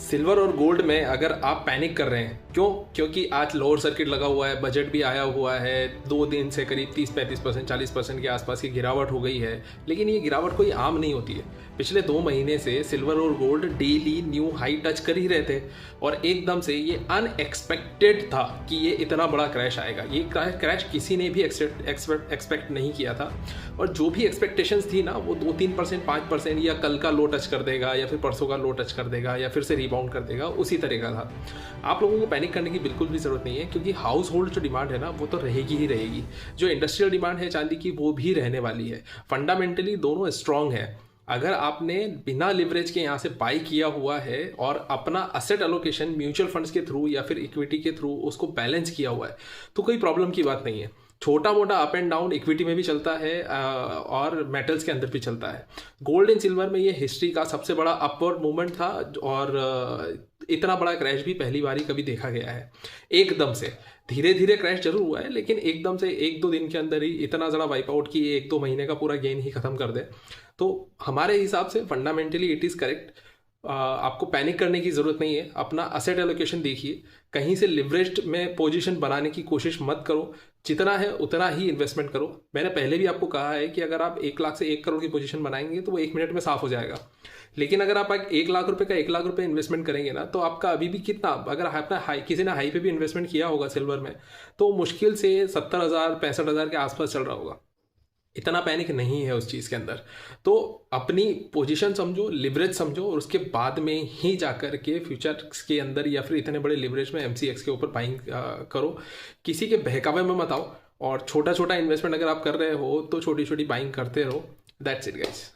Silver और gold में अगर आप पैनिक कर रहे हैं, क्यों? क्योंकि आज लोअर सर्किट लगा हुआ है, बजट भी आया हुआ है, 2 दिन से करीब 30-35%, 40% के आसपास की गिरावट हो गई है। लेकिन ये गिरावट कोई आम नहीं होती है। पिछले 2 महीने से सिल्वर और gold daily new high touch कर ही रहे थे और एकदम से ये अनएक्सपेक्टेड था कि ये इतना बड़ा क्रैश आएगा। ये क्रैश किसी ने भी एक्सपेक्ट नहीं किया था और जो भी एक्सपेक्टेशंस थी ना, वो 2-3%, 5% या कल का लो टच कर देगा या फिर परसों का लो टच कर देगा या फिर से रिबाउंड कर देगा, उसी तरह का था। आप लोगों को पैनिक करने की बिल्कुल भी ज़रूरत नहीं है, क्योंकि हाउस होल्ड जो डिमांड है ना, वो तो रहेगी ही रहेगी। जो इंडस्ट्रियल डिमांड है चांदी की, वो भी रहने वाली है। फंडामेंटली दोनों स्ट्रांग है। अगर आपने बिना लिवरेज के यहाँ से बाई किया हुआ है और अपना असेट एलोकेशन म्यूचुअल फंड्स के थ्रू या फिर इक्विटी के थ्रू उसको बैलेंस किया हुआ है, तो कोई प्रॉब्लम की बात नहीं है। छोटा मोटा अप एंड डाउन इक्विटी में भी चलता है और मेटल्स के अंदर भी चलता है। गोल्ड एंड सिल्वर में ये हिस्ट्री का सबसे बड़ा अपवर्ड मूवमेंट था और इतना बड़ा क्रैश भी पहली बार ही कभी देखा गया है। एकदम से धीरे धीरे क्रैश जरूर हुआ है, लेकिन एकदम से 1-2 दिन के अंदर ही इतना ज़्यादा वाइप आउट कि 1-2 महीने का पूरा गेन ही खत्म कर दे। तो हमारे हिसाब से फंडामेंटली इट इज़ करेक्ट। आपको पैनिक करने की ज़रूरत नहीं है। अपना असेट एलोकेशन देखिए, कहीं से लिवरेज्ड में पोजीशन बनाने की कोशिश मत करो। जितना है उतना ही इन्वेस्टमेंट करो। मैंने पहले भी आपको कहा है कि अगर आप 1 लाख से 1 करोड़ की पोजीशन बनाएंगे तो वो 1 मिनट में साफ हो जाएगा। लेकिन अगर आप 1 लाख रुपए का 1 लाख रुपए इन्वेस्टमेंट करेंगे ना, तो आपका अभी भी कितना, अगर आपने किसी ने हाई पे भी इन्वेस्टमेंट किया होगा सिल्वर में, तो मुश्किल से 70,000 65,000 के आसपास चल रहा होगा। इतना पैनिक नहीं है उस चीज़ के अंदर। तो अपनी पोजीशन समझो, लिवरेज समझो और उसके बाद में ही जाकर के फ्यूचर्स के अंदर या फिर इतने बड़े लिवरेज में MCX के ऊपर बाइंग करो। किसी के बहकावे में मत आओ और छोटा छोटा इन्वेस्टमेंट अगर आप कर रहे हो तो छोटी छोटी बाइंग करते रहो। That's it guys.